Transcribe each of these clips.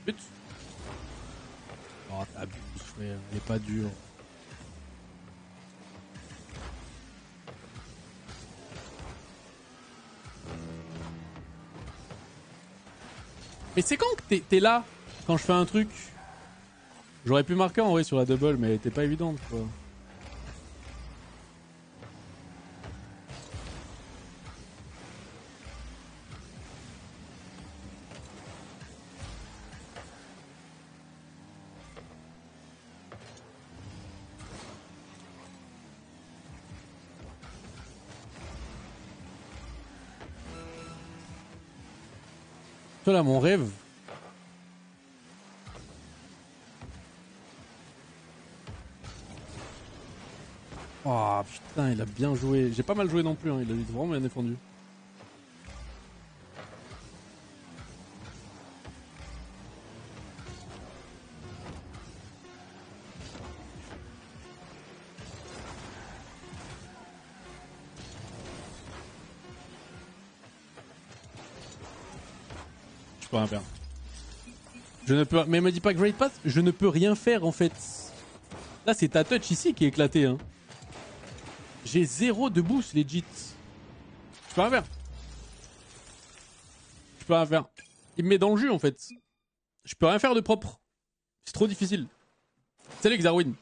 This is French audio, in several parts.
But. Oh, t'abuses, frère. Il est pas dur. Mais c'est quand que t'es là, quand je fais un truc. J'aurais pu marquer en vrai sur la double, mais elle était pas évidente, quoi. Toi là, mon rêve. Oh putain, il a bien joué. J'ai pas mal joué non plus, hein. Il a vraiment bien défendu. Je peux rien faire. Je ne peux... Mais me dis pas Great Pass, je ne peux rien faire en fait. Là, c'est ta touch ici qui est éclatée, hein. J'ai 0 de boost, legit. Je peux rien faire. Je peux rien faire. Il me met dans le jus, en fait. Je peux rien faire de propre. C'est trop difficile. Salut Xarwin.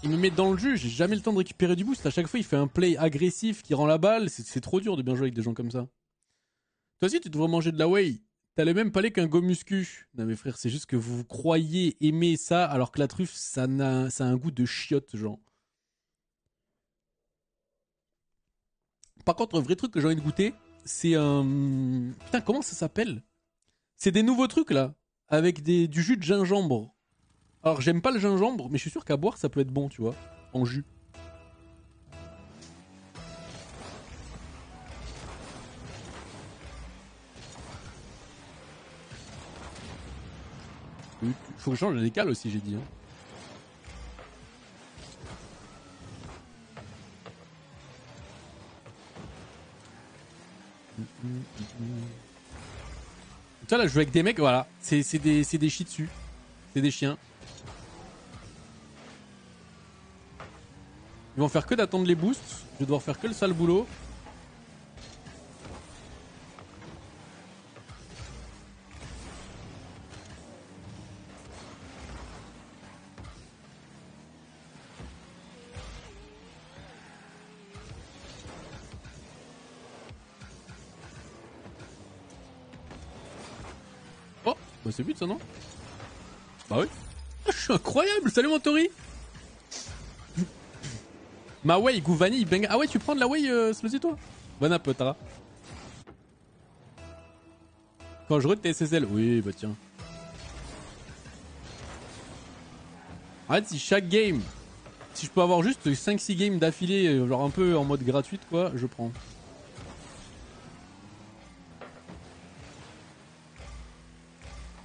Il me met dans le jus, j'ai jamais le temps de récupérer du boost. À chaque fois, il fait un play agressif qui rend la balle. C'est trop dur de bien jouer avec des gens comme ça. Toi aussi, tu devrais manger de la whey. T'as le même palais qu'un go muscu. Non mais frère, c'est juste que vous croyez aimer ça alors que la truffe, ça a un goût de chiotte, genre. Par contre, un vrai truc que j'ai envie de goûter, c'est un... Putain, comment ça s'appelle? C'est des nouveaux trucs, là. Avec du jus de gingembre. Alors, j'aime pas le gingembre, mais je suis sûr qu'à boire, ça peut être bon, tu vois. En jus. Faut que je change la décale aussi, j'ai dit. Hein. Tu vois, là, je joue avec des mecs, voilà. C'est des shih tzus. C'est des chiens. Ils vont faire que d'attendre les boosts. Je vais devoir faire que le sale boulot. Oh, bah c'est vite ça, non? Bah oui. Ah, je suis incroyable. Salut mon Tori. Ma whey, goût vanille, bang. Ah ouais, tu prends de la whey, Slosy, toi? Bon apotara. Quand je rote tes SSL. Oui, bah tiens. En fait, si chaque game, si je peux avoir juste 5-6 games d'affilée, genre un peu en mode gratuite, quoi, je prends.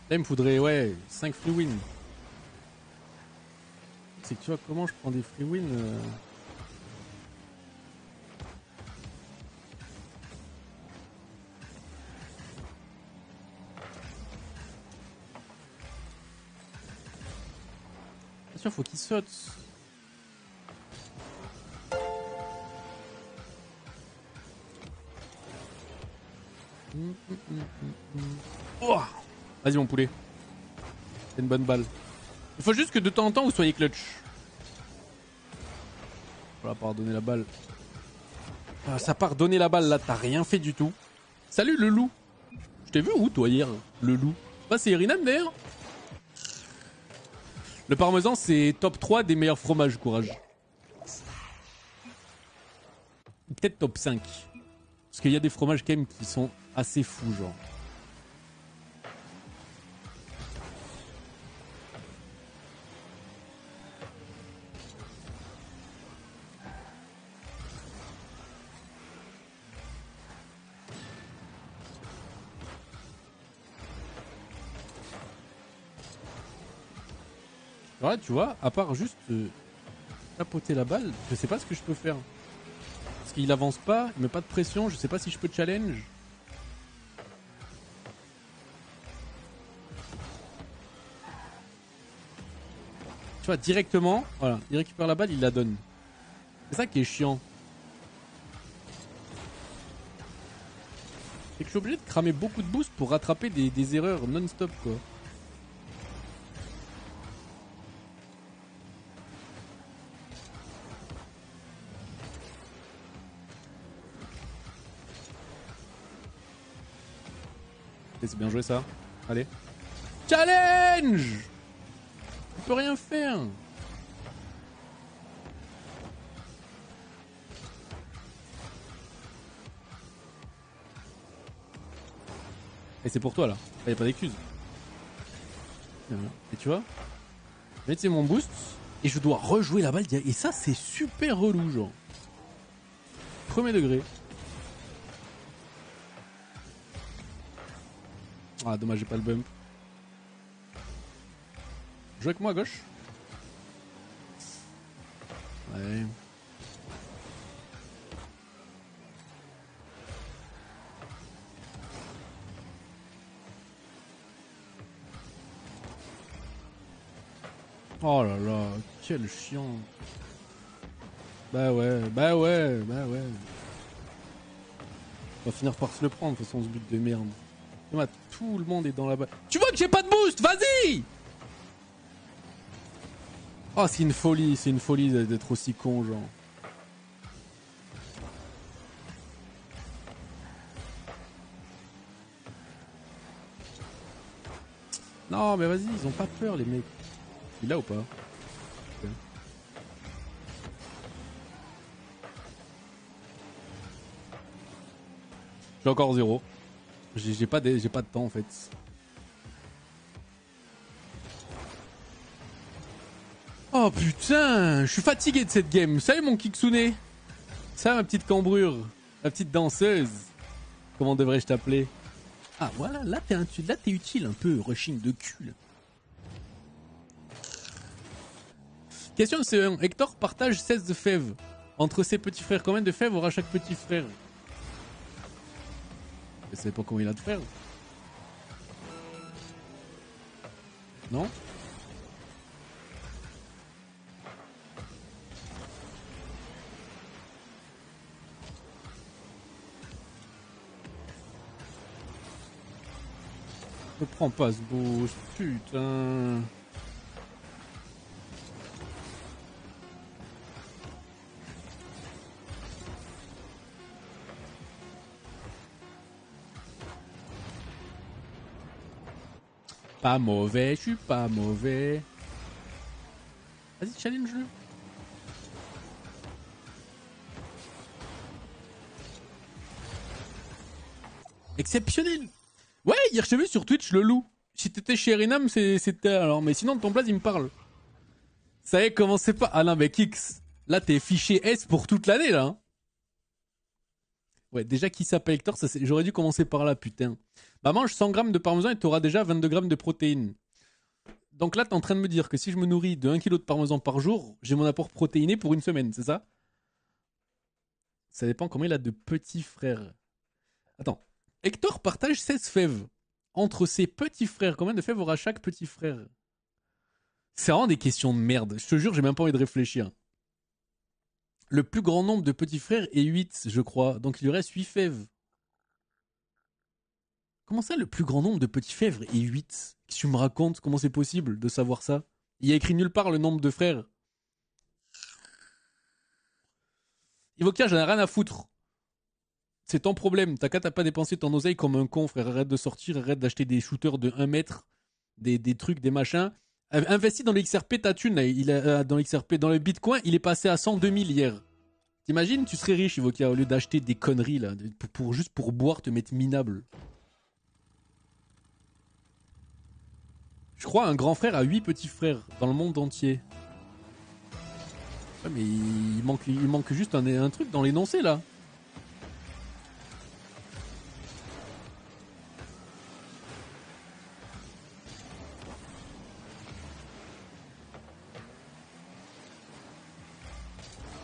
Là, il me faudrait, ouais, 5 free wins. C'est que tu vois, comment je prends des free wins Bien sûr, faut qu'il saute. Oh, vas-y, mon poulet. C'est une bonne balle. Il faut juste que de temps en temps, vous soyez clutch. Voilà, pardonner la balle. Ah, ça part donner la balle, là, t'as rien fait du tout. Salut, le loup. Je t'ai vu où, toi, hier, le loup? Bah, c'est Irinan, d'ailleurs. Le parmesan, c'est top 3 des meilleurs fromages, courage. Peut-être top 5. Parce qu'il y a des fromages, quand même, qui sont assez fous, genre. Ouais, tu vois, à part juste tapoter la balle, je sais pas ce que je peux faire. Parce qu'il avance pas, il met pas de pression, je sais pas si je peux challenge. Tu vois, directement, voilà, il récupère la balle, il la donne. C'est ça qui est chiant. C'est que je suis obligé de cramer beaucoup de boost pour rattraper des erreurs non-stop, quoi. C'est bien joué ça. Allez. Challenge! On peut rien faire. Et c'est pour toi là. Là, y a pas d'excuse. Et tu vois? Mais c'est mon boost. Et je dois rejouer la balle. Et ça, c'est super relou, genre. Premier degré. Ah, dommage, j'ai pas le bump. Joue avec moi à gauche. Ouais. Oh là là, quel chiant. Bah ouais, bah ouais, bah ouais. On va finir par se le prendre, de toute façon, ce but de merde. Tout le monde est dans la balle. Tu vois que j'ai pas de boost, vas-y! Oh, c'est une folie d'être aussi con, genre. Non, mais vas-y, ils ont pas peur, les mecs. Il est là ou pas? Okay. J'ai encore 0. J'ai pas de temps, en fait. Oh putain, je suis fatigué de cette game. Ça y est, mon Kitsune. Ça, ma petite cambrure. Ma petite danseuse. Comment devrais-je t'appeler? Ah, voilà, là t'es utile un peu, rushing de cul. Là. Question C1. Hector partage 16 fèves. Entre ses petits frères, combien de fèves aura chaque petit frère? Je sais pas combien il a de frères. Non? Ne prends pas ce boost, putain. Pas mauvais, je suis pas mauvais. Vas-y, challenge-le. Exceptionnel. Ouais, hier je t'ai vu sur Twitch, le loup. Si t'étais chez Erinam, c'était alors. Mais sinon, de ton place, il me parle. Ça y est, commencez pas. Ah non, mais Kix, là, t'es fiché S pour toute l'année, là. Hein. Ouais, déjà, qui s'appelle Hector, j'aurais dû commencer par là, putain. Bah, mange 100 grammes de parmesan et t'auras déjà 22 grammes de protéines. Donc là, t'es en train de me dire que si je me nourris de 1 kg de parmesan par jour, j'ai mon apport protéiné pour une semaine, c'est ça? Ça dépend combien il a de petits frères. Attends. Hector partage 16 fèves. Entre ses petits frères, combien de fèves aura chaque petit frère? C'est vraiment des questions de merde. Je te jure, j'ai même pas envie de réfléchir. Le plus grand nombre de petits frères est 8, je crois. Donc il lui reste 8 fèves. Comment ça, le plus grand nombre de petits fèves est 8? Qu'est-ce que tu me racontes? Comment c'est possible de savoir ça? Il y a écrit nulle part le nombre de frères. Ivokia, j'en ai rien à foutre. C'est ton problème. T'as qu'à pas dépensé ton oseille comme un con, frère. Arrête de sortir, arrête d'acheter des shooters de 1 mètre, des trucs, des machins. Investis dans l'XRP, ta thune, là. Dans l'XRP, dans le Bitcoin, il est passé à 102 000 hier. T'imagines, tu serais riche, Ivokia, au lieu d'acheter des conneries, là, juste pour boire, te mettre minable. Je crois un grand frère a 8 petits frères dans le monde entier. Ouais, mais il manque juste un truc dans l'énoncé, là.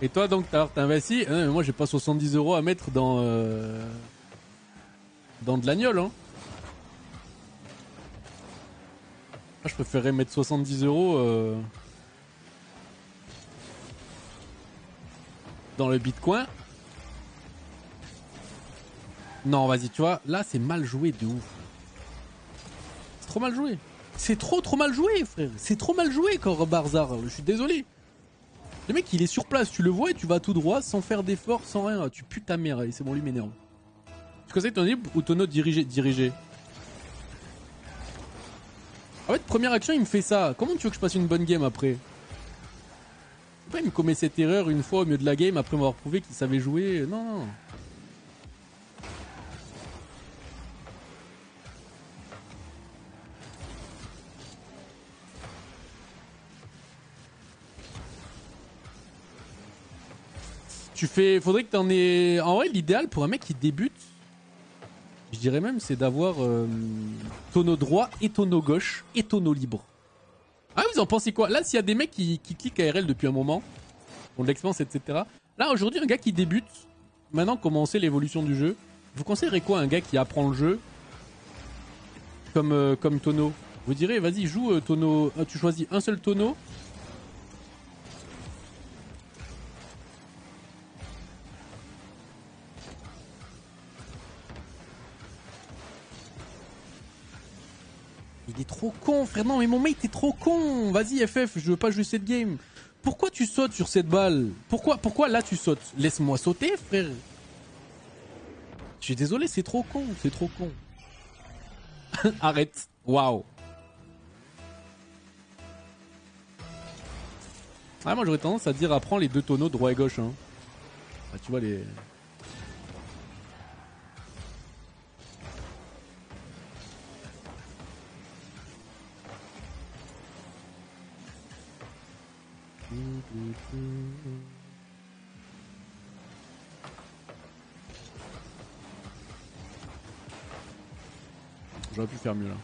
Et toi, donc, t'as investi. Mais moi, j'ai pas 70 € à mettre dans de l'agnole, hein. Moi, je préférerais mettre 70 €. dans le Bitcoin. Non, vas-y, tu vois, là c'est mal joué de ouf. C'est trop mal joué. C'est trop mal joué, frère. C'est trop mal joué, quand Barzar. Je suis désolé. Le mec, il est sur place, tu le vois et tu vas tout droit sans faire d'effort, sans rien. Tu pues ta mère, et c'est bon, lui m'énerve. Tu conseilles ton libre ou Tono diriger. En fait, première action, il me fait ça. Comment tu veux que je passe une bonne game après? Je sais pas, il me commet cette erreur une fois au milieu de la game après m'avoir prouvé qu'il savait jouer. Non, non. Faudrait que t'en aies. En vrai, l'idéal pour un mec qui débute, je dirais même, c'est d'avoir tonneau droit et tonneau gauche et tonneau libre. Ah, vous en pensez quoi? Là, s'il y a des mecs qui cliquent ARL depuis un moment, ont de l'expérience, etc. Là, aujourd'hui, un gars qui débute, maintenant comment on sait l'évolution du jeu, vous conseillerez quoi à un gars qui apprend le jeu comme tonneau? Vous direz, vas-y, joue tonneau. Tu choisis un seul tonneau. Il est trop con, frère. Non, mais mon mate, t'es trop con. Vas-y, FF, je veux pas jouer cette game. Pourquoi tu sautes sur cette balle? Pourquoi là tu sautes? Laisse-moi sauter, frère. Je suis désolé, c'est trop con. C'est trop con. Arrête. Waouh. Ah, moi, j'aurais tendance à dire apprends les deux tonneaux droit et gauche. Hein. Ah, tu vois les... J'aurais pu faire mieux là.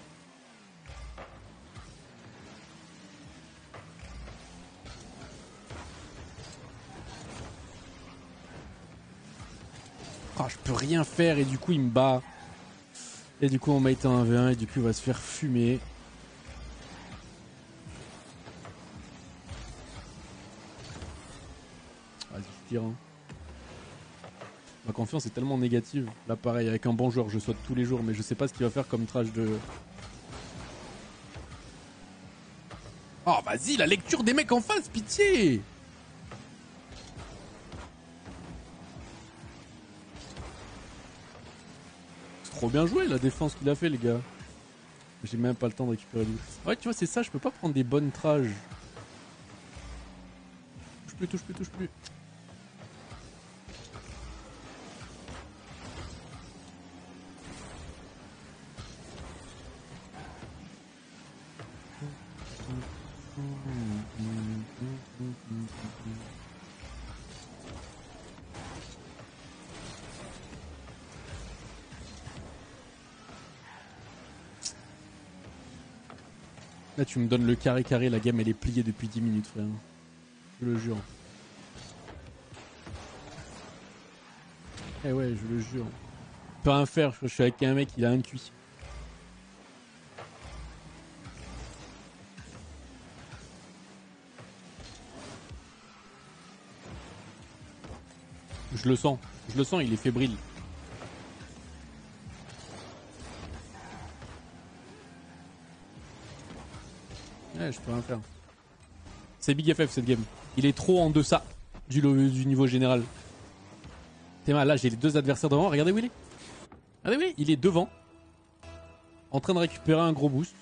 Oh, je peux rien faire et du coup il me bat. Et du coup on m'a été un 1v1 et du coup il va se faire fumer. Vas-y, je tire. Hein. Ma confiance est tellement négative. Là pareil, avec un bon joueur, je saute tous les jours, mais je sais pas ce qu'il va faire comme trash de... Oh vas-y, la lecture des mecs en face, pitié! C'est trop bien joué la défense qu'il a fait les gars. J'ai même pas le temps de récupérer lui. Ouais tu vois c'est ça, je peux pas prendre des bonnes trages. Touche plus. Là tu me donnes le carré, la game elle est pliée depuis 10 minutes frère. Je le jure. Eh ouais, je le jure. Je peux rien faire, je suis avec un mec, il a un cuit. Je le sens, il est fébrile. Ouais, je peux rien faire. C'est Big FF cette game. Il est trop en deçà du niveau général. T'es mal, là j'ai les deux adversaires devant, regardez où il est. Regardez où il est devant. En train de récupérer un gros boost.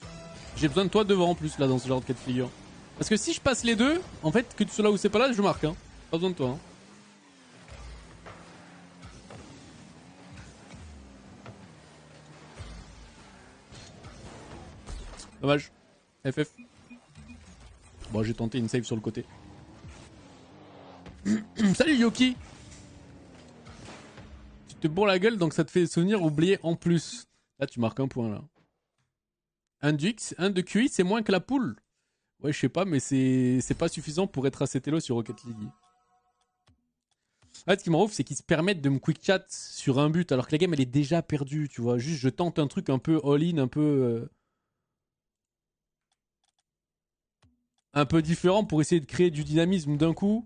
J'ai besoin de toi devant en plus là dans ce genre de cas de figure. Parce que si je passe les deux, en fait que tu sois là ou c'est pas là, je marque. Hein. Pas besoin de toi. Hein. Dommage. FF. Bon, j'ai tenté une save sur le côté. Salut Yoki. Tu te bourres la gueule donc ça te fait souvenir oublier en plus. Là tu marques un point là. Un de QI c'est moins que la poule. Ouais je sais pas mais c'est pas suffisant pour être assez télo sur Rocket League. En fait ce qui m'en ouf c'est qu'ils se permettent de me quick chat sur un but alors que la game elle est déjà perdue tu vois. Juste je tente un truc un peu all-in, un peu différent pour essayer de créer du dynamisme d'un coup.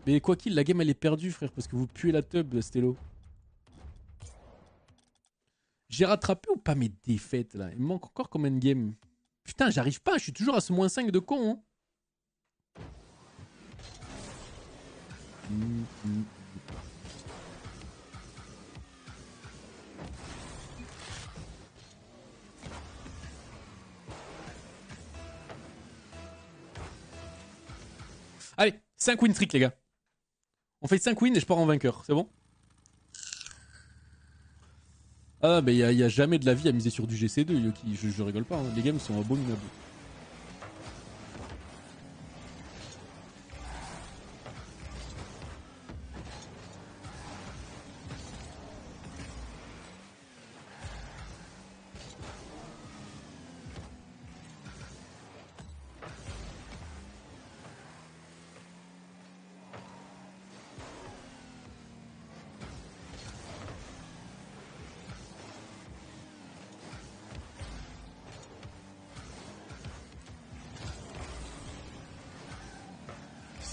Mais quoi qu'il, la game elle est perdue, frère, parce que vous puez la tub, Stello. J'ai rattrapé ou pas mes défaites là? Il me manque encore combien de games? Putain, j'arrive pas, je suis toujours à ce -5 de con. Hein. Allez, 5 win streak les gars. On fait 5 wins et je pars en vainqueur, c'est bon? Ah mais y a jamais de la vie à miser sur du GC2 Yoki, je rigole pas, hein. Les games sont abominables.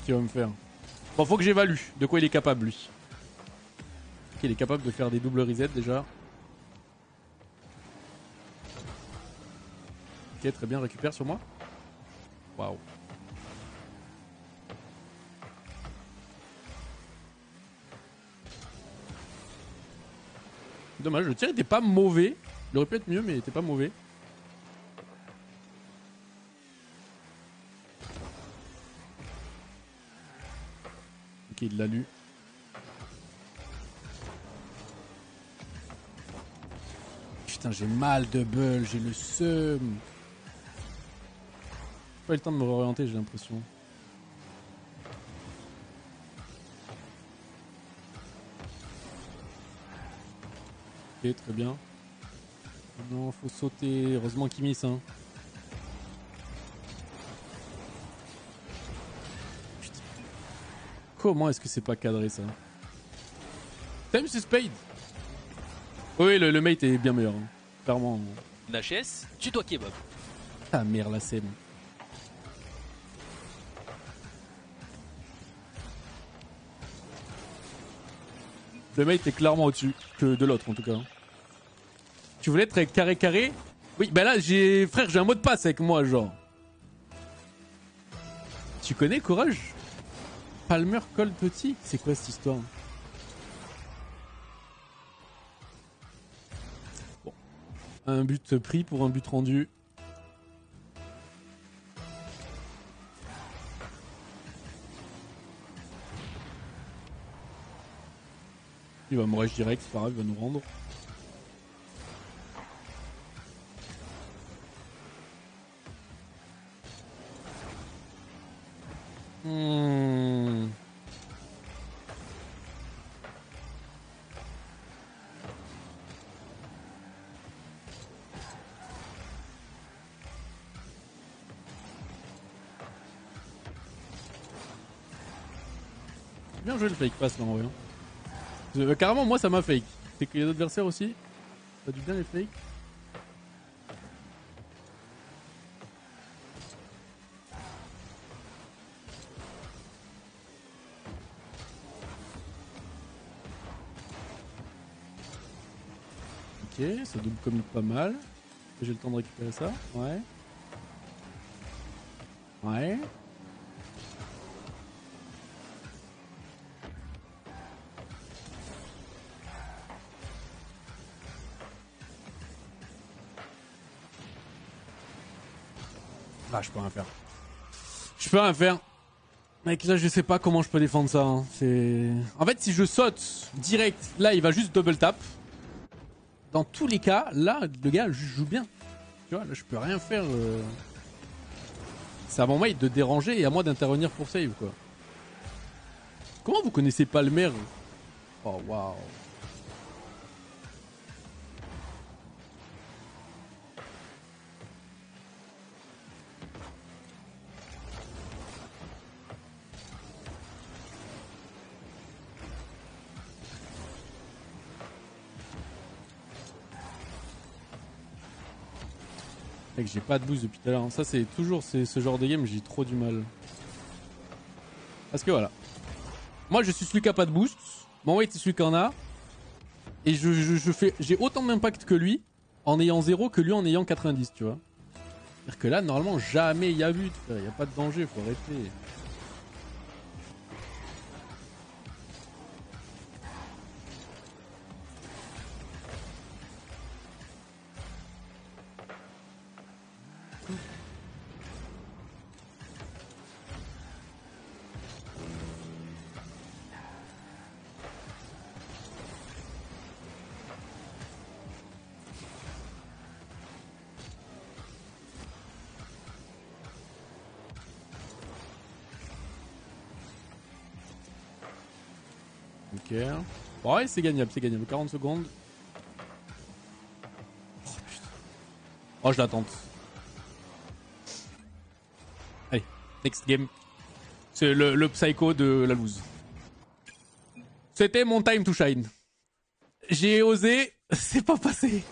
Qu'est-ce qu'il va me faire? Bon, faut que j'évalue de quoi il est capable lui. Ok, il est capable de faire des doubles resets déjà. Ok, très bien, récupère sur moi. Waouh. Dommage, le tir était pas mauvais. Il aurait pu être mieux, mais il était pas mauvais. Ok, il l'a lu. Putain, j'ai mal de bull, j'ai le seum. J'ai pas eu le temps de me réorienter, j'ai l'impression. Ok, très bien. Non, faut sauter. Heureusement qu'il miss, hein. Putain. Comment est-ce que c'est pas cadré, ça? Time to spade. Oui, le mate est bien meilleur. Hein. Clairement. HS, tu dois kebab. Ah merde, la scène. Le mate est clairement au-dessus que de l'autre, en tout cas. Tu voulais être carré-carré? Oui, bah là, frère, j'ai un mot de passe avec moi, genre. Tu connais Courage? Palmer Cold Petit? C'est quoi cette histoire? Bon. Un but pris pour un but rendu. Il va me rush direct, c'est pas grave, il va nous rendre. Bien joué le fake pass là en vrai. Carrément moi ça m'a fake. C'est que les adversaires aussi. Ça a dû bien les fake. Ok, ça double commit pas mal. J'ai le temps de récupérer ça. Ouais. Ouais. Ah, je peux rien faire. Je peux rien faire. Mec, là, je sais pas comment je peux défendre ça. Hein. C'est... En fait, si je saute direct, là, il va juste double tap. Dans tous les cas, là, le gars joue bien. Tu vois, là, je peux rien faire. C'est à mon mate de déranger et à moi d'intervenir pour save, quoi. Comment vous connaissez pas le maire? Oh, waouh. Mec, j'ai pas de boost depuis tout à l'heure. Ça, c'est toujours ce genre de game, j'ai trop du mal. Parce que voilà. Moi, je suis celui qui a pas de boost. Mon Wade, c'est celui qui en a. Et j'ai autant d'impact que lui en ayant 0 que lui en ayant 90, tu vois. C'est-à-dire que là, normalement, jamais il y a but. Il n'y a pas de danger, faut arrêter. Ok. Bon, ouais, c'est gagnable, 40 secondes. Oh putain. Oh, je la tente. Allez, next game. C'est le psycho de la loose. C'était mon time to shine. J'ai osé, c'est pas passé.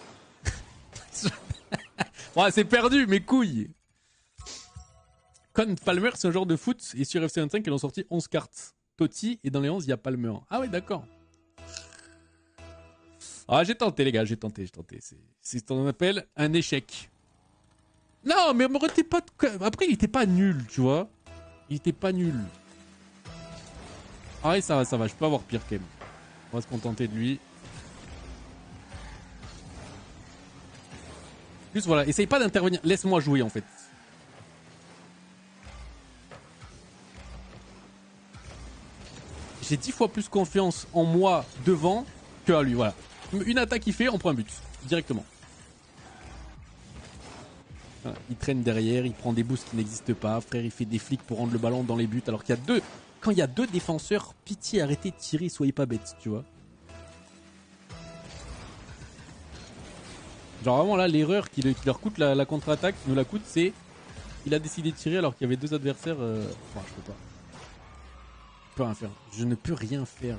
Ouais, c'est perdu, mes couilles. Con Palmer, c'est un genre de foot. Et sur FC 25, ils ont sorti 11 cartes. Totti, et dans les 11, il y a Palmer. Ah ouais, d'accord. Ah, j'ai tenté, les gars, j'ai tenté. C'est ce qu'on appelle un échec. Non, mais t'es pas... Après, il était pas nul, tu vois. Il était pas nul. Ah ouais, ça va, je peux avoir pire quand même. On va se contenter de lui. Juste voilà, essaye pas d'intervenir. Laisse-moi jouer en fait. J'ai 10 fois plus confiance en moi devant que à lui, voilà. Une attaque il fait, on prend un but. Directement. Voilà, il traîne derrière, il prend des boosts qui n'existent pas. Frère, il fait des flics pour rendre le ballon dans les buts. Alors qu'il y a deux... Quand il y a deux défenseurs, pitié, arrêtez de tirer, soyez pas bêtes, tu vois. Genre vraiment là, l'erreur qui leur coûte la contre-attaque, qui nous la coûte, c'est... Il a décidé de tirer alors qu'il y avait deux adversaires... Enfin, je peux pas. Je peux rien faire. Je ne peux rien faire.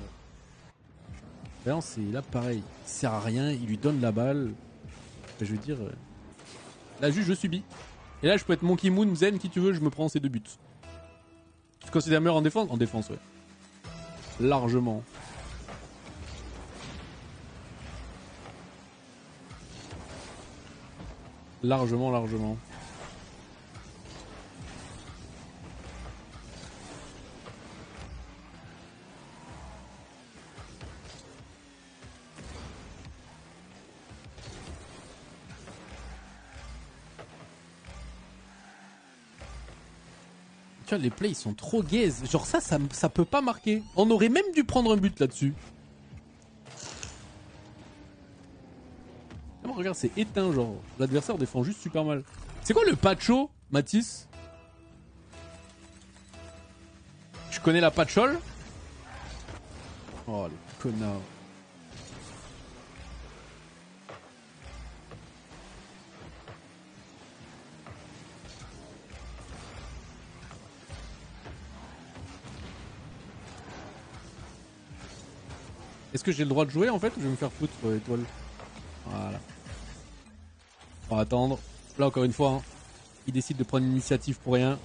Là, c'est là pareil. Il sert à rien, il lui donne la balle. Je veux dire... Là, juste, je subis. Et là, je peux être Monkey Moon, Zen, qui tu veux, je me prends ces deux buts. Tu te considères meilleur en défense? En défense, ouais. Largement. Largement. Tu vois, les plays, ils sont trop gaze. Genre ça peut pas marquer. On aurait même dû prendre un but là-dessus. Oh, regarde, c'est éteint, genre. L'adversaire défend juste super mal. C'est quoi le patcho, Mathis? Je connais la patchole? Oh, le connard. Est-ce que j'ai le droit de jouer en fait ou je vais me faire foutre étoile? Voilà. On va attendre. Là encore une fois, hein, il décide de prendre l'initiative pour rien.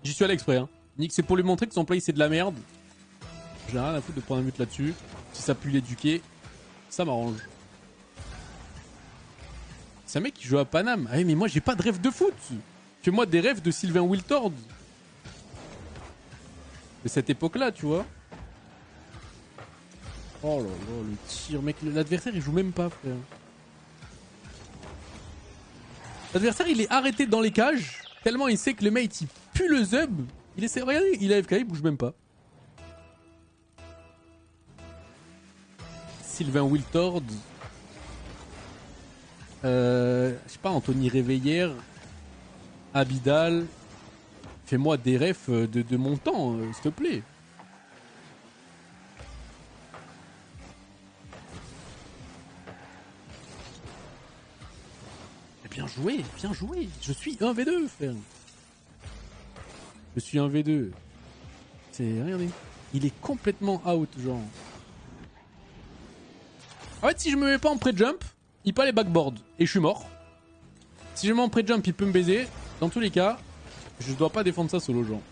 J'y suis allé exprès. Hein. Nick, c'est pour lui montrer que son play c'est de la merde. J'ai rien à foutre de prendre un but là-dessus. Si ça pue l'éduquer, ça m'arrange. C'est un mec qui joue à Paname. Ah mais moi j'ai pas de rêve de foot. Fais-moi des rêves de Sylvain Wiltord. De cette époque-là, tu vois. Oh là là, le tir, mec, l'adversaire il joue même pas, frère. L'adversaire il est arrêté dans les cages, tellement il sait que le mate il pue le zub. Il essaie, regardez, il a FK, il bouge même pas. Sylvain Wiltord. Je sais pas, Anthony Réveillère. Abidal. Fais-moi des refs de mon temps, s'il te plaît. Bien joué. Je suis 1v2, frère. Je suis 1v2. C'est, regardez. Il est complètement out, genre. En fait, si je me mets pas en pré-jump, il peut aller backboard. Et je suis mort. Si je me mets en pré-jump, il peut me baiser. Dans tous les cas, je dois pas défendre ça solo, genre.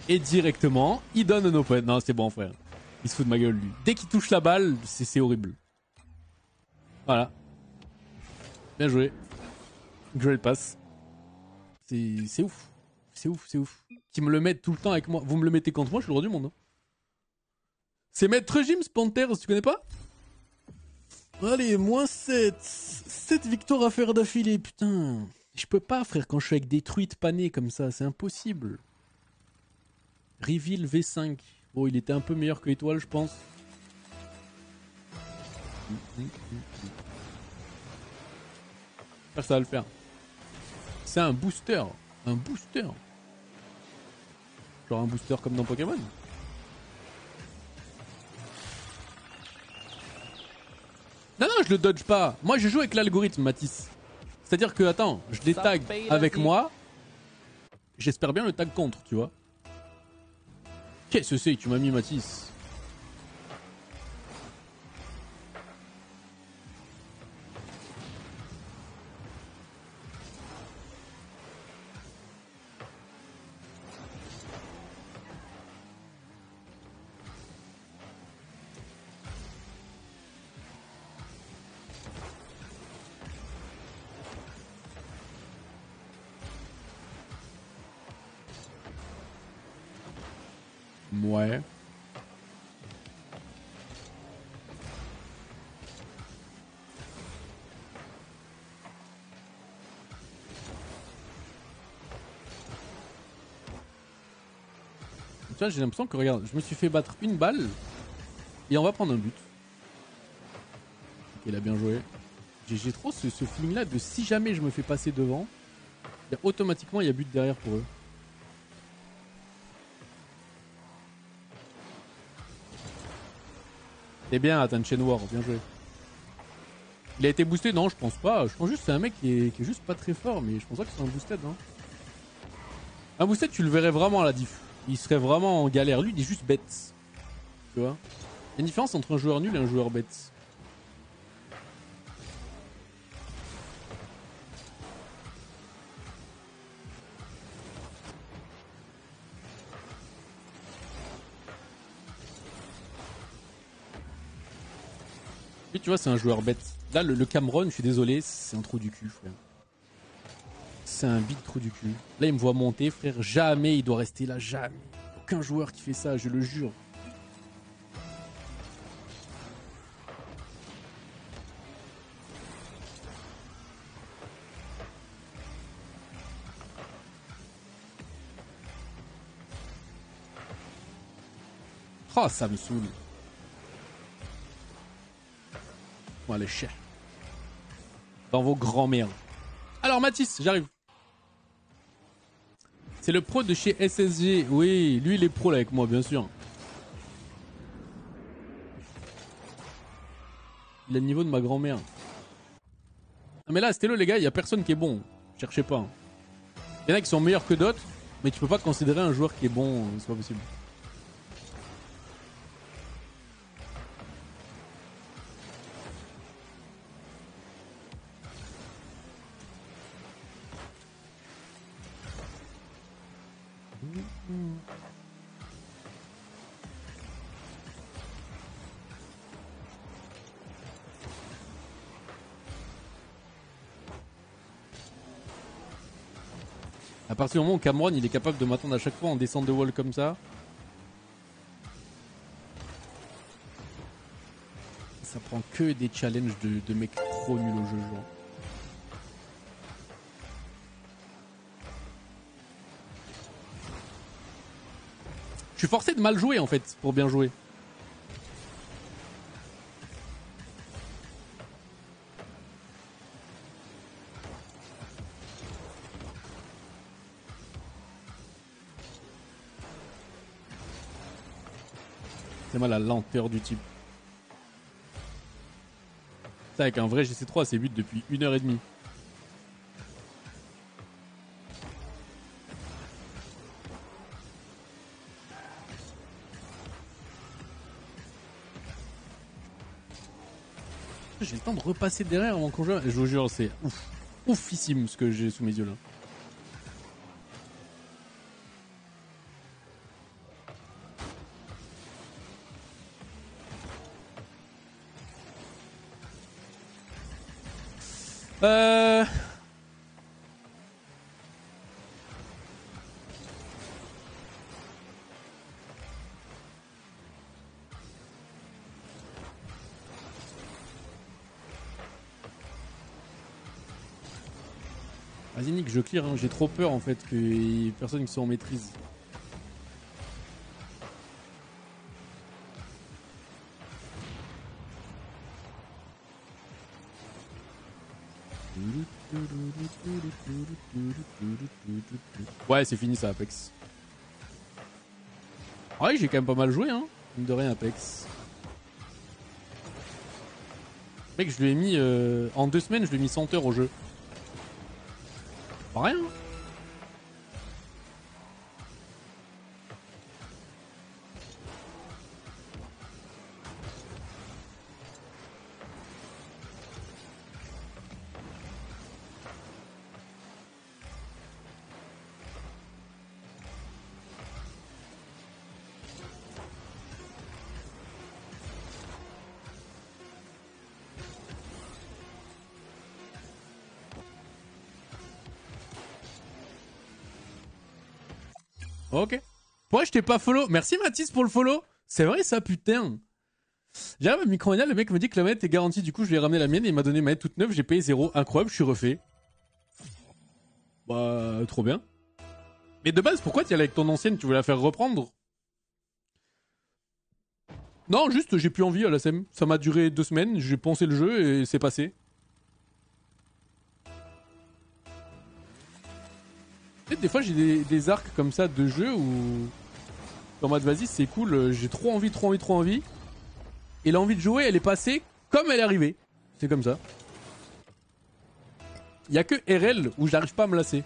Et directement, il donne un open. Non, c'est bon, frère. Il se fout de ma gueule, lui. Dès qu'il touche la balle, c'est horrible. Voilà. Bien joué. Je le passe. C'est ouf. C'est ouf, c'est ouf. Qui me le mettent tout le temps avec moi. Vous me le mettez contre moi, je suis le roi du monde. Hein. C'est Maître Jim Panthers, tu connais pas? Allez, moins 7. 7 victoires à faire d'affilée, putain. Je peux pas, frère, quand je suis avec des truites panées comme ça. C'est impossible. Reveal V5. Bon, il était un peu meilleur que Étoile, je pense. Ça va le faire. C'est un booster. Un booster. Genre un booster comme dans Pokémon. Non, non, je le dodge pas. Moi, je joue avec l'algorithme, Matisse. C'est-à-dire que, attends, je les tag avec moi. J'espère bien le tag contre, tu vois. Qu'est-ce que c'est que tu m'as mis, Matisse? Ouais. Tu vois, j'ai l'impression que, regarde, je me suis fait battre une balle et on va prendre un but. Ok, il a bien joué. J'ai trop ce feeling là de si jamais je me fais passer devant, automatiquement il y a but derrière pour eux. C'est bien, Attention War, bien joué. Il a été boosté? Non, je pense pas. Je pense juste que c'est un mec qui est juste pas très fort, mais je pense pas que c'est un boosted. Hein. Un boosted, tu le verrais vraiment à la diff. Il serait vraiment en galère. Lui, il est juste bête. Tu vois? Il y a une différence entre un joueur nul et un joueur bête. Lui, tu vois, c'est un joueur bête. Là, le Cameron, je suis désolé, c'est un trou du cul, frère. C'est un big trou du cul. Là, il me voit monter, frère. Jamais il doit rester là, jamais. Aucun joueur qui fait ça, je le jure. Oh, ça me saoule. Bon, allez, cher. Dans vos grands-mères. Alors, Mathis, j'arrive. C'est le pro de chez SSG. Oui, lui, il est pro là avec moi, bien sûr. Il a le niveau de ma grand-mère. Ah, mais là, c'était les gars, il y a personne qui est bon. Cherchez pas. Hein. Il y en a qui sont meilleurs que d'autres, mais tu peux pas considérer un joueur qui est bon, c'est pas possible. À partir du moment où Cameron il est capable de m'attendre à chaque fois en descente de wall comme ça, ça prend que des challenges de mecs trop nuls au jeu, genre. Je suis forcé de mal jouer en fait pour bien jouer. C'est mal la lenteur du type. Ça, avec un vrai GC3, c'est but depuis 1h30. J'ai le temps de repasser derrière avant qu'on joue. Je vous jure, c'est ouf. Oufissime ce que j'ai sous mes yeux là. Euh... Vas-y Nick, je clear, hein. J'ai trop peur en fait qu'il y ait personne qui soit en maîtrise. Ouais, c'est fini ça, Apex. Ah oui, j'ai quand même pas mal joué, hein. Mine de rien, Apex. Mec, je lui ai mis... en 2 semaines, je lui ai mis 100 heures au jeu. Pas rien. Ok. Pourquoi je t'ai pas follow? Merci Mathis pour le follow. C'est vrai ça, putain. J'arrive à Micromania, le mec me dit que la manette est garantie. Du coup, je lui ai ramené la mienne et il m'a donné une manette toute neuve. J'ai payé 0. Incroyable, je suis refait. Bah, trop bien. Mais de base, pourquoi tu y allais avec ton ancienne? Tu voulais la faire reprendre? Non, juste, j'ai plus envie à la SEM. Ça m'a duré 2 semaines. J'ai poncé le jeu et c'est passé. Peut-être des fois, j'ai des arcs comme ça de jeu où. En mode, vas-y, c'est cool. J'ai trop envie, trop envie, trop envie. Et l'envie de jouer, elle est passée comme elle est arrivée. C'est comme ça. Il y a que RL où j'arrive pas à me lasser.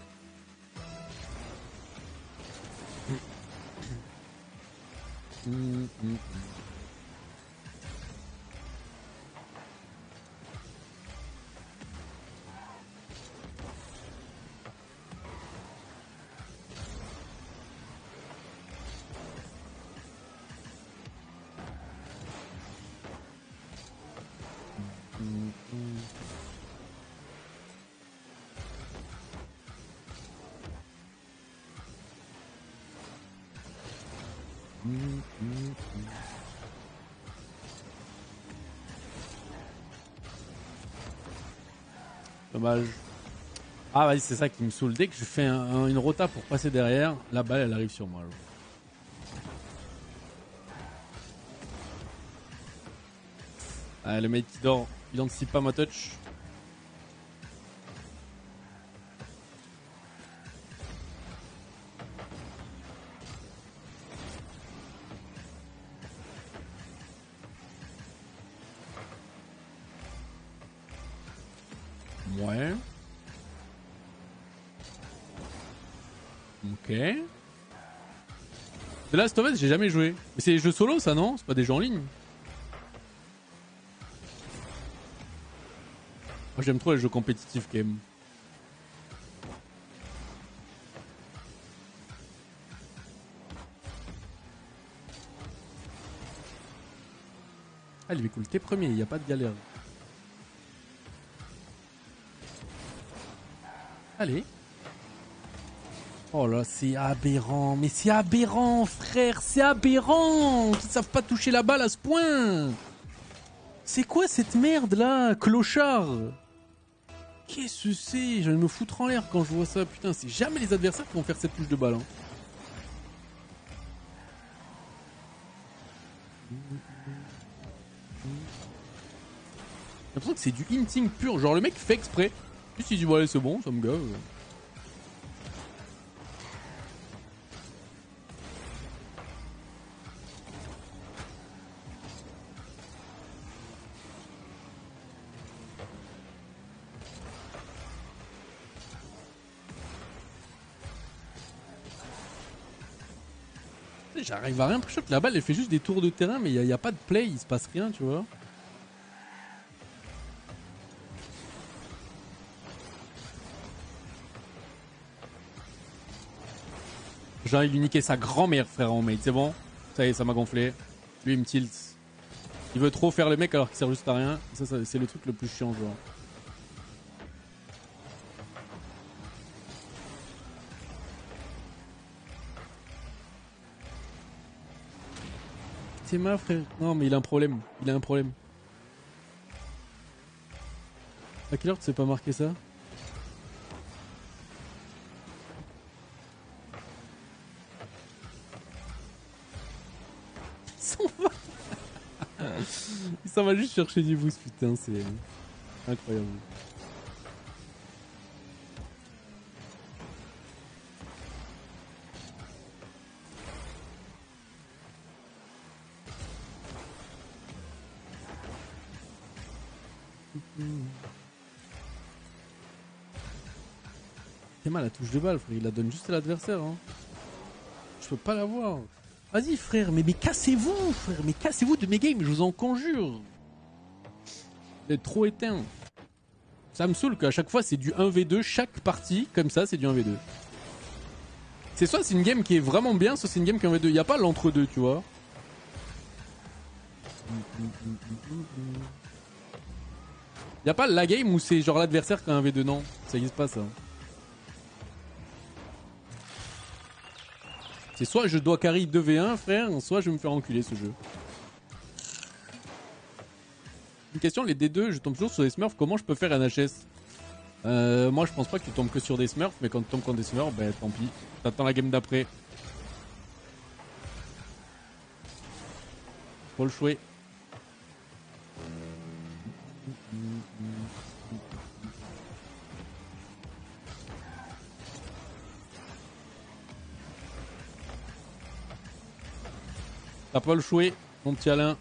Dommage. Ah vas-y, c'est ça qui me saoule. Dès que je fais une rota pour passer derrière, la balle elle arrive sur moi. Ah, le mec qui dort, il anticipe pas ma touch. Ouais. Ok. De Last of Us, j'ai jamais joué. Mais c'est des jeux solo ça, non? C'est pas des jeux en ligne? Moi j'aime trop les jeux compétitifs quand même. Allez, cool, t'es premier, y a pas de galère. Allez. Oh là, c'est aberrant. Mais c'est aberrant, frère. C'est aberrant. Qu'ils savent pas toucher la balle à ce point. C'est quoi cette merde là, clochard? Qu'est-ce que c'est? Je vais me foutre en l'air quand je vois ça. Putain, c'est jamais les adversaires qui vont faire cette touche de balle. Hein. J'ai l'impression que c'est du hinting pur. Genre le mec fait exprès. Puis il dit, bon allez, c'est bon, ça me gave. J'arrive à rien, je que la balle elle fait juste des tours de terrain, mais il n'y a pas de play, il se passe rien, tu vois. J'ai envie de lui niquer sa grand-mère, frère, en mate, c'est bon. Ça y est, ça m'a gonflé. Lui, il me tilt. Il veut trop faire le mec alors qu'il sert juste à rien. Ça c'est le truc le plus chiant, genre. Théma, frère. Non, mais il a un problème. Il a un problème. À quelle heure tu sais pas marquer ça? Il s'en va. Il s'en va juste chercher du boost, putain, c'est incroyable. Théma la touche de balle, frère. Il la donne juste à l'adversaire. Hein. Je peux pas l'avoir. Vas-y, frère, mais cassez-vous, frère. Mais cassez-vous de mes games, je vous en conjure. Vous êtes trop éteint. Ça me saoule qu'à chaque fois, c'est du 1v2. Chaque partie, comme ça, c'est du 1v2. C'est soit c'est une game qui est vraiment bien, soit c'est une game qui est 1v2. Y a pas l'entre-deux, tu vois. Y a pas la game où c'est genre l'adversaire qui a un V2, non. Ça existe pas, ça. C'est soit je dois carry 2v1, frère, soit je vais me faire enculer ce jeu. Une question, les D2, je tombe toujours sur des smurfs, comment je peux faire un HS? Moi je pense pas que tu tombes que sur des smurfs, mais quand tu tombes contre des smurfs, bah tant pis. T'attends la game d'après. Faut le chouer. T'as pas le chouer, mon petit Alain.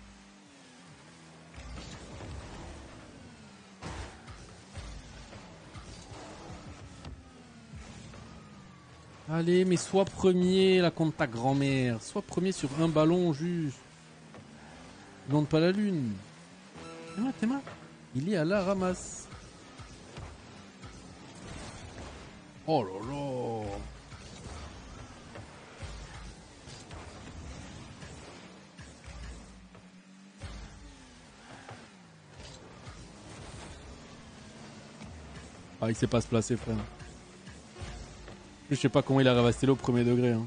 Allez, mais sois premier là contre ta grand-mère. Sois premier sur un ballon juste. Demande pas la lune. Théma. Il est à la ramasse. Oh là là. Ah, il sait pas se placer, frère. Je sais pas comment il arrive à rester là au premier degré. Hein.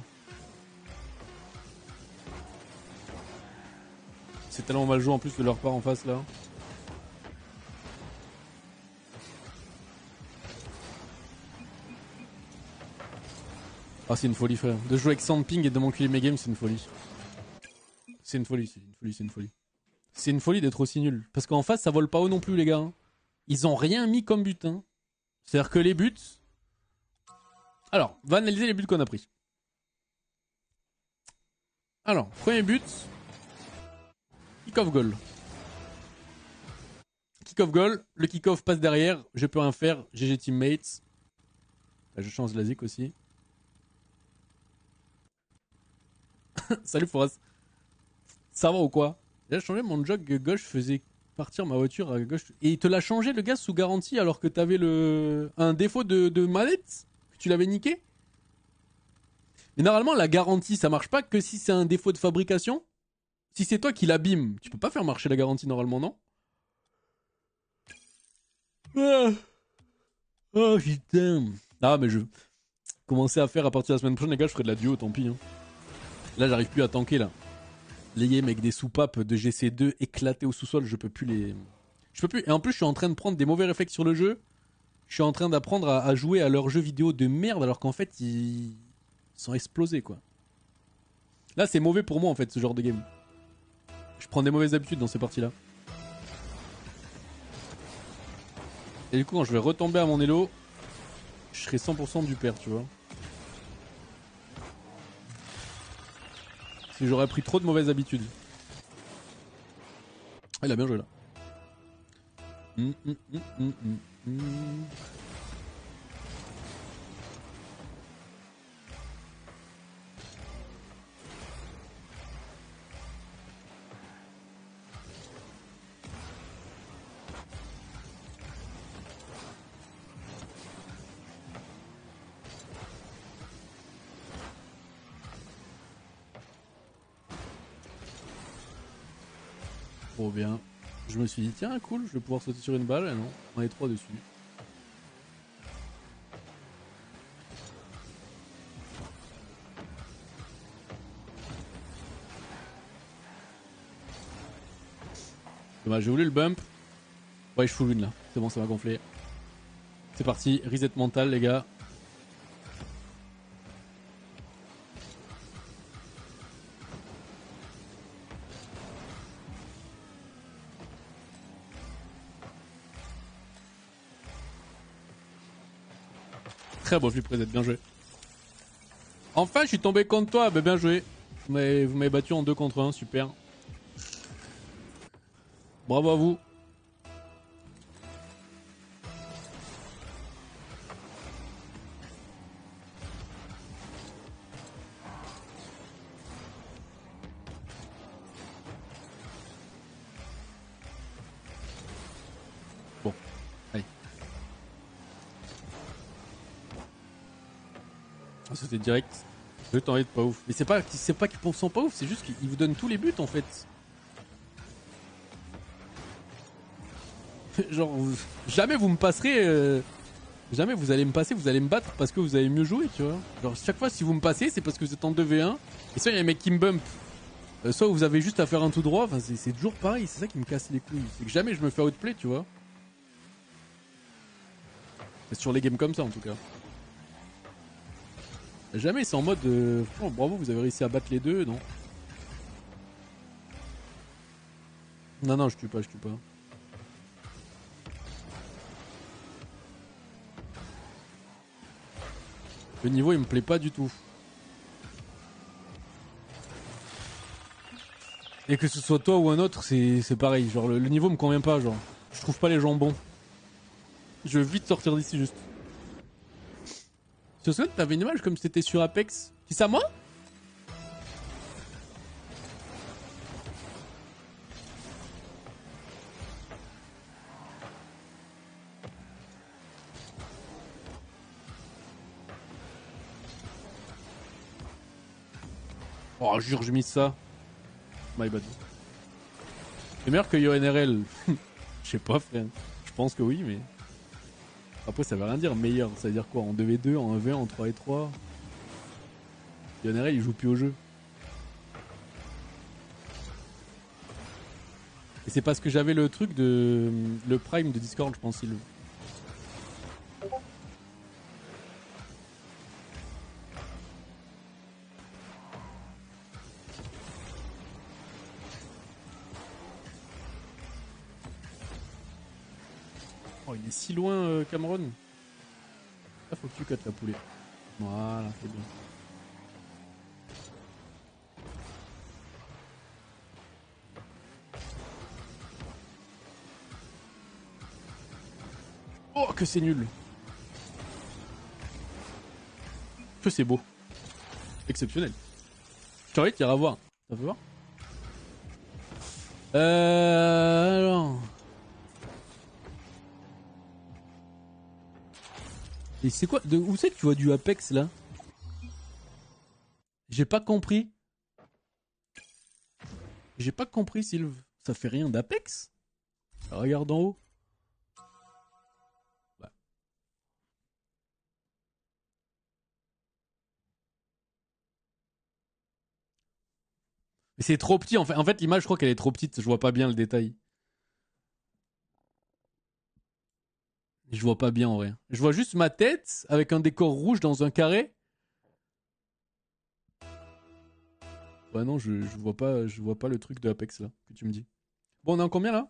C'est tellement mal joué en plus de leur part en face là. Ah, c'est une folie, frère. De jouer avec Sandping et de m'enculer mes games, c'est une folie. C'est une folie, c'est une folie, c'est une folie. C'est une folie d'être aussi nul. Parce qu'en face, ça vole pas haut non plus, les gars. Ils ont rien mis comme but. Hein. C'est-à-dire que les buts. Alors, on va analyser les buts qu'on a pris. Alors, premier but. Kick-off goal. Kick-off goal. Le kick-off passe derrière. Je peux rien faire. GG teammates. Là, je change la zik aussi. Salut Foras. Ça va ou quoi? J'ai changé mon jog gauche, faisait partir ma voiture à gauche. Et il te l'a changé le gars sous garantie alors que t'avais un défaut de manette? Que tu l'avais niqué? Mais normalement la garantie ça marche pas que si c'est un défaut de fabrication. Si c'est toi qui l'abîme, tu peux pas faire marcher la garantie normalement, non? Ah. Oh putain. Ah mais je commencer à faire à partir de la semaine prochaine les gars, je ferai de la duo, tant pis. Hein. Là j'arrive plus à tanker là. Les games avec des soupapes de GC2 éclatées au sous-sol, je peux plus les... Je peux plus. Et en plus, je suis en train de prendre des mauvais réflexes sur le jeu. Je suis en train d'apprendre à jouer à leurs jeux vidéo de merde alors qu'en fait, ils sont explosés, quoi. Là, c'est mauvais pour moi, en fait, ce genre de game. Je prends des mauvaises habitudes dans ces parties-là. Et du coup, quand je vais retomber à mon elo, je serai 100% du père, tu vois. Si j'aurais pris trop de mauvaises habitudes. Ah, il a bien joué là. Trop bien. Je me suis dit, tiens, cool, je vais pouvoir sauter sur une balle. Et non, on est 3 dessus. Dommage, j'ai voulu le bump. Ouais, je full win là. C'est bon, ça va gonfler. C'est parti, reset mental, les gars. Très beau flip reset, bien joué. Enfin, je suis tombé contre toi, bah, bien joué. Vous m'avez battu en 2 contre 1, super. Bravo à vous. Bon, allez. Ah, c'était direct. Je t'en être pas ouf. Mais c'est pas qu'ils sont pas ouf, c'est juste qu'ils vous donnent tous les buts en fait. Genre, jamais vous me passerez. Jamais vous allez me passer, vous allez me battre parce que vous avez mieux joué, tu vois. Genre, chaque fois, si vous me passez, c'est parce que vous êtes en 2v1. Et soit il y a un mec qui me bump, soit vous avez juste à faire un tout droit. Enfin, c'est toujours pareil, c'est ça qui me casse les couilles. C'est que jamais je me fais outplay, tu vois. C'est sur les games comme ça, en tout cas. Jamais c'est en mode oh, bravo, vous avez réussi à battre les deux, non. Non, non, je tue pas, je tue pas. Le niveau il me plaît pas du tout. Et que ce soit toi ou un autre, c'est pareil. Genre le niveau me convient pas, genre. Je trouve pas les gens bons. Je veux vite sortir d'ici juste. Tu te souviens, t'avais une image comme si t'étais sur Apex. C'est ça moi? Oh, jure, je mise ça. My bad. C'est meilleur que YoNRL. Je sais pas, frère. Je pense que oui, mais. Après, ça veut rien dire meilleur. Ça veut dire quoi? En 2v2, en 1v1, en 3v3. YoNRL, il joue plus au jeu. Et c'est parce que j'avais le truc de. Le Prime de Discord, je pense, il. Oh, il est si loin, Cameron. Là, faut que tu cuttes la poulet. Voilà, c'est bien. Oh, que c'est nul. Que c'est beau. Exceptionnel. Je t'aurais dit, t'iras voir. Ça fait voir? Alors. Et c'est quoi? Où c'est que tu vois du Apex là? J'ai pas compris. J'ai pas compris, Sylve. Ça fait rien d'Apex? Regarde en haut. Bah. Mais c'est trop petit en fait. En fait, l'image, je crois qu'elle est trop petite. Je vois pas bien le détail. Je vois pas bien en vrai. Je vois juste ma tête avec un décor rouge dans un carré. Ouais non, je vois pas le truc de Apex là que tu me dis. Bon, on est en combien là?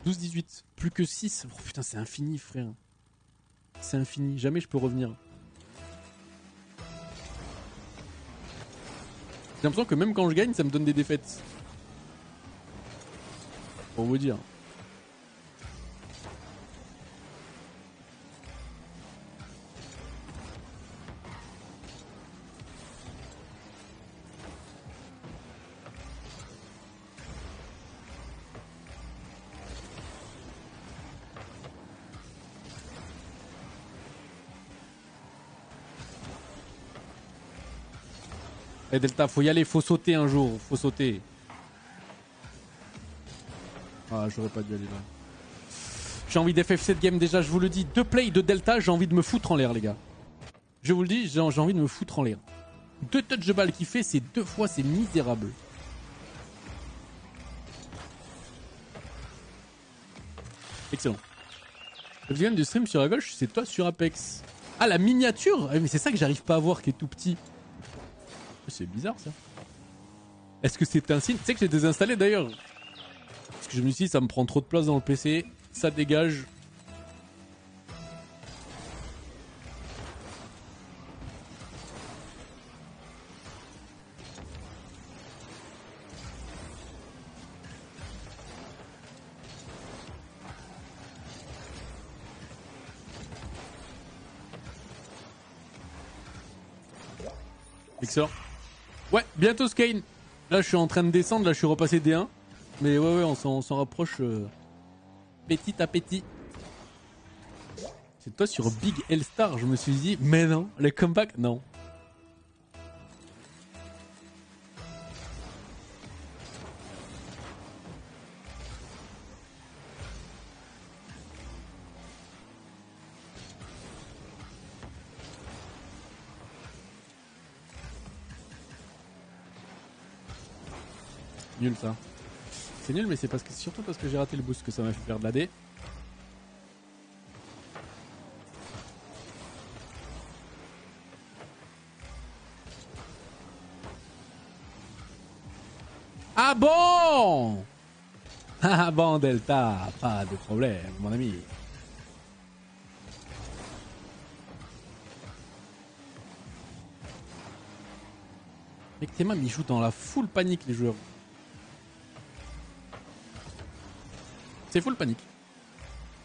12-18. Plus que 6. Oh putain, c'est infini, frère. C'est infini. Jamais je peux revenir. J'ai l'impression que même quand je gagne, ça me donne des défaites. Pour vous dire. Eh Delta, faut y aller, faut sauter un jour, faut sauter. Ah, j'aurais pas dû aller là. J'ai envie d'FF cette game déjà, je vous le dis. 2 plays de Delta, j'ai envie de me foutre en l'air, les gars. Je vous le dis, j'ai envie de me foutre en l'air. 2 touches de balle qu'il fait, c'est 2 fois, c'est misérable. Excellent. Le deuxième du stream sur la gauche, c'est toi sur Apex. Ah, la miniature. Mais c'est ça que j'arrive pas à voir qui est tout petit. C'est bizarre ça. Est-ce que c'est un signe? Tu sais que j'ai désinstallé d'ailleurs. Parce que je me suis dit ça me prend trop de place dans le PC. Ça dégage. Excellent. Ouais, bientôt Skane. Là, je suis en train de descendre. Là, je suis repassé D1. Mais ouais, on s'en rapproche petit à petit. C'est toi sur Big L-Star. Je me suis dit, mais non, les comebacks, non. Nul ça. C'est nul, mais c'est surtout parce que j'ai raté le boost que ça m'a fait perdre la D. Ah bon? Ah bon, Delta, pas de problème, mon ami. Mec, tes mains, ils jouent dans la full panique, les joueurs. C'est full panique.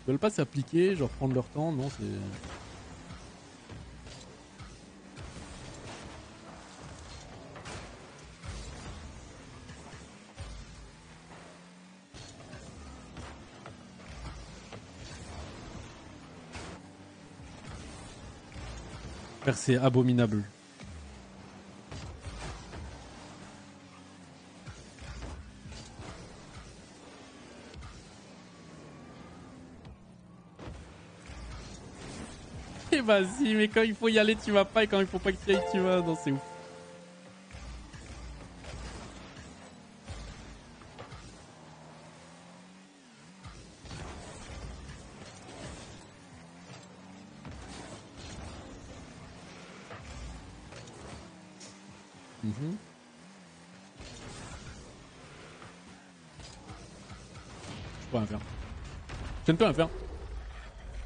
Ils veulent pas s'appliquer, genre prendre leur temps, non, c'est... C'est abominable. Et vas-y, mais quand il faut y aller, tu vas pas, et quand il faut pas que tu y ailles, tu vas. Non, c'est ouf. Je peux rien faire. Je ne peux rien faire.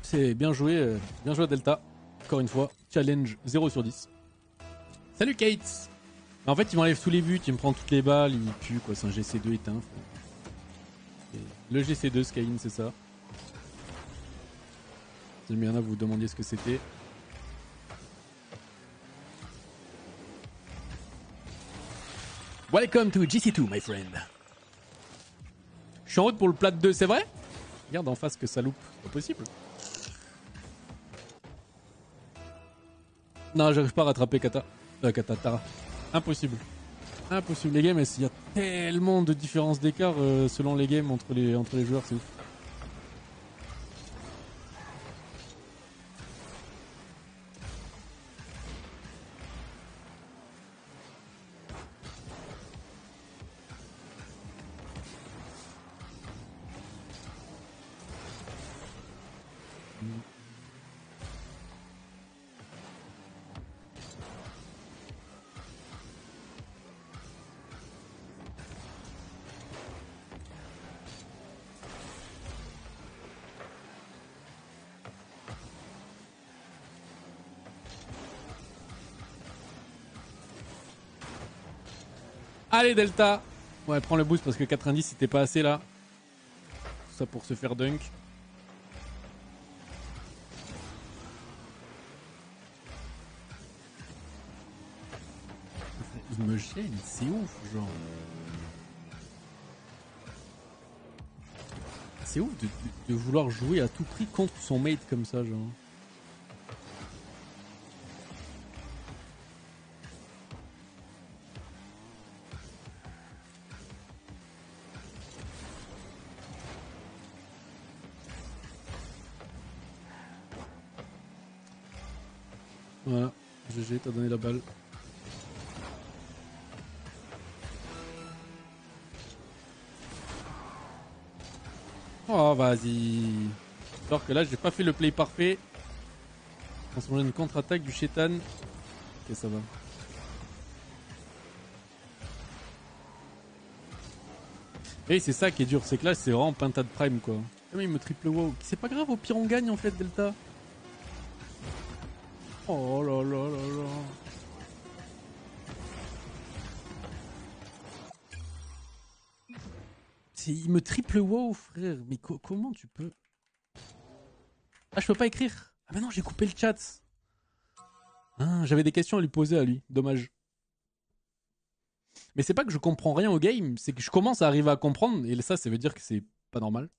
C'est bien joué Delta. Encore une fois, challenge 0 sur 10. Salut Kate. En fait, il m'enlève tous les buts, il me prend toutes les balles, il pue quoi, c'est un GC2 éteint. Le GC2 Skyline, c'est ça. J'aime bien là, vous vous demandiez ce que c'était. Welcome to GC2, my friend. Je suis en route pour le plat de 2, c'est vrai? Regarde en face que ça loupe, c'est pas possible. Non, j'arrive pas à rattraper Tara. Impossible. Impossible. Les games, il y a tellement de différences d'écart selon les games entre les joueurs, c'est ouf. Allez Delta. Ouais, prends le boost parce que 90 c'était pas assez là. Tout ça pour se faire dunk. Il me gêne, c'est ouf, genre. C'est ouf de vouloir jouer à tout prix contre son mate comme ça, genre. Voilà, GG, t'as donné la balle. Oh, vas-y. Alors que là, j'ai pas fait le play parfait. On se mange une contre-attaque du Chétan. Ok, ça va. Et c'est ça qui est dur, c'est que là, c'est vraiment Pintade Prime, quoi. Ah, mais il me triple wow. C'est pas grave, au pire, on gagne en fait, Delta. Oh là là là là. Il me triple wow, frère. Mais comment tu peux? Ah, je peux pas écrire. Ah, bah non, j'ai coupé le chat. Ah, j'avais des questions à lui poser à lui. Dommage. Mais c'est pas que je comprends rien au game, c'est que je commence à arriver à comprendre. Et ça veut dire que c'est pas normal.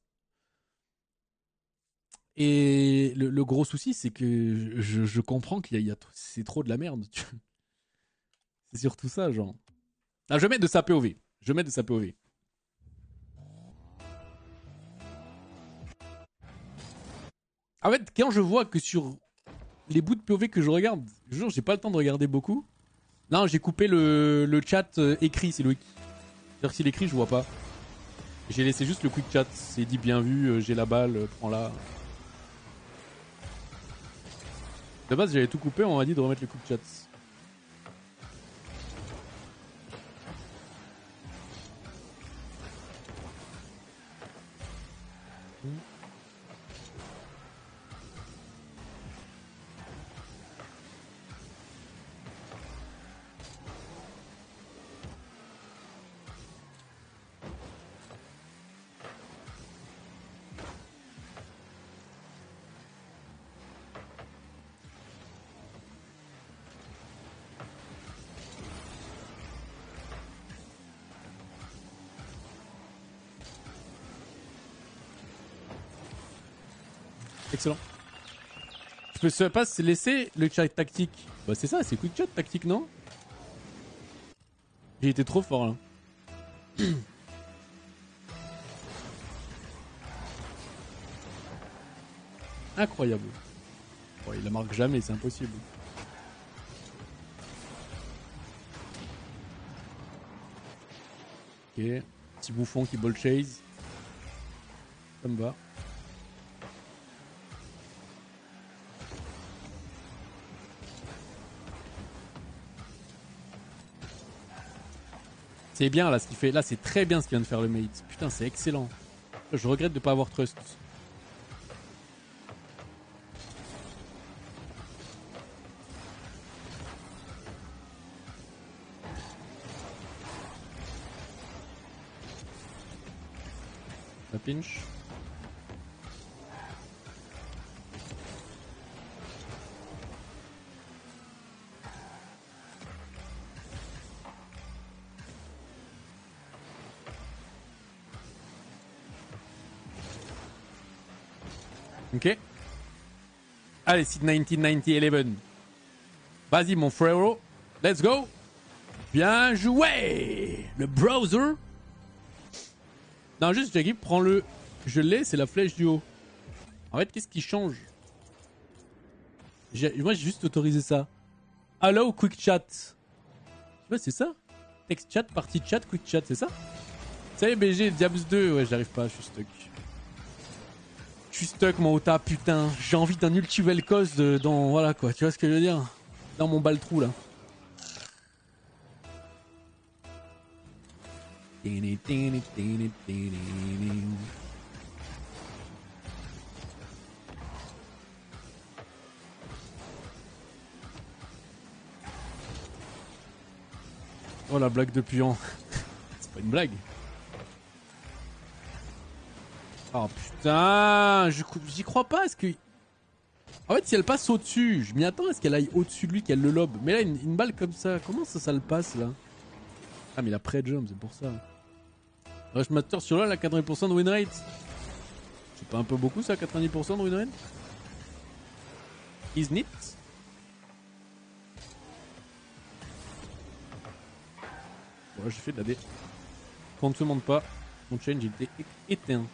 Et le gros souci, c'est que je comprends c'est trop de la merde. C'est surtout ça, genre. Ah, je vais mettre de sa POV. Je vais mettre de sa POV. En fait, quand je vois que sur les bouts de POV que je regarde, je jure, j'ai pas le temps de regarder beaucoup. Non, j'ai coupé le chat écrit, c'est Loïc. C'est-à-dire que s'il écrit, je vois pas. J'ai laissé juste le quick chat. C'est dit bien vu, j'ai la balle, prends-la. De base, j'avais tout coupé, on m'a dit de remettre le quick chat. Excellent. Je peux pas se laisser le chat tactique. Bah c'est ça, c'est quick chat tactique, non? J'ai été trop fort là. Incroyable. Oh, il la marque jamais, c'est impossible. Ok. Petit bouffon qui ball chase. Ça me va. C'est bien là ce qu'il fait. Là c'est très bien ce qu'il vient de faire le mate. Putain c'est excellent. Je regrette de pas avoir trust. La pinch. Ok. Allez, c'est 1990-11. Vas-y, mon frérot. Let's go. Bien joué. Le browser. Non, juste, Jackie, prends-le. Je l'ai, c'est la flèche du haut. En fait, qu'est-ce qui change? Moi, j'ai juste autorisé ça. Allow quick chat. Ouais, c'est ça. Text chat, partie chat, quick chat, c'est ça? Salut BG, Diabs 2. Ouais, j'arrive pas, je suis stuck. Je suis stuck, mon Ota, putain. J'ai envie d'un ulti-vel'Koz dans. Voilà quoi, tu vois ce que je veux dire? Dans mon bal-trou là. Oh la blague de puant. C'est pas une blague. Oh putain, j'y crois pas. Est-ce que. En fait, si elle passe au-dessus, je m'y attends à ce qu'elle aille au-dessus de lui, qu'elle le lobe. Mais là, une balle comme ça, comment ça le passe là? Ah, mais il a pré-jump, c'est pour ça. Rush Master sur là, la 80% de win rate. C'est pas un peu beaucoup ça, 90% de win rate? Isn't it? Voilà, j'ai fait de la D. Quand on ne se demande pas, mon change était éteint.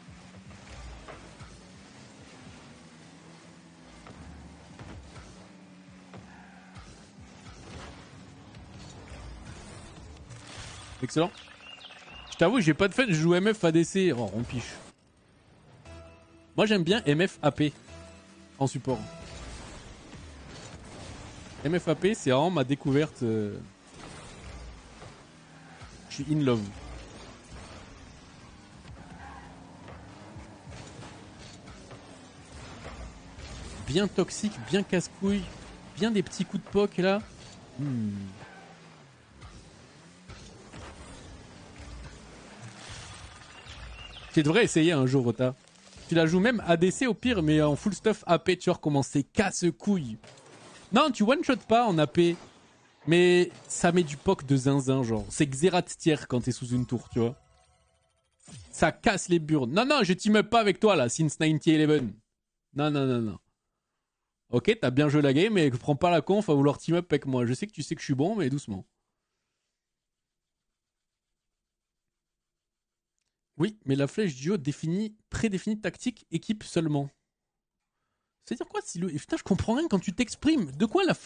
Excellent. Je t'avoue, j'ai pas de fun, je joue MF ADC. Oh, on piche. Moi j'aime bien MFAP en support. MFAP c'est vraiment ma découverte. Je suis in love. Bien toxique, bien casse-couille, bien des petits coups de poke là. Tu devrais essayer un jour, Rota. Tu la joues même ADC au pire, mais en full stuff AP, tu vois comment c'est casse-couille. Non, tu one-shot pas en AP, mais ça met du poke de zinzin, genre. C'est Xerath tier quand t'es sous une tour, tu vois. Ça casse les burnes. Non, non, je team up pas avec toi là, since 9011. Non, non, non, non. Ok, t'as bien joué la game, mais prends pas la conf à vouloir team up avec moi. Je sais que tu sais que je suis bon, mais doucement. Oui, mais la flèche du haut prédéfinit tactique, équipe seulement. C'est-à-dire quoi si le... Putain, je comprends rien quand tu t'exprimes. De quoi la flèche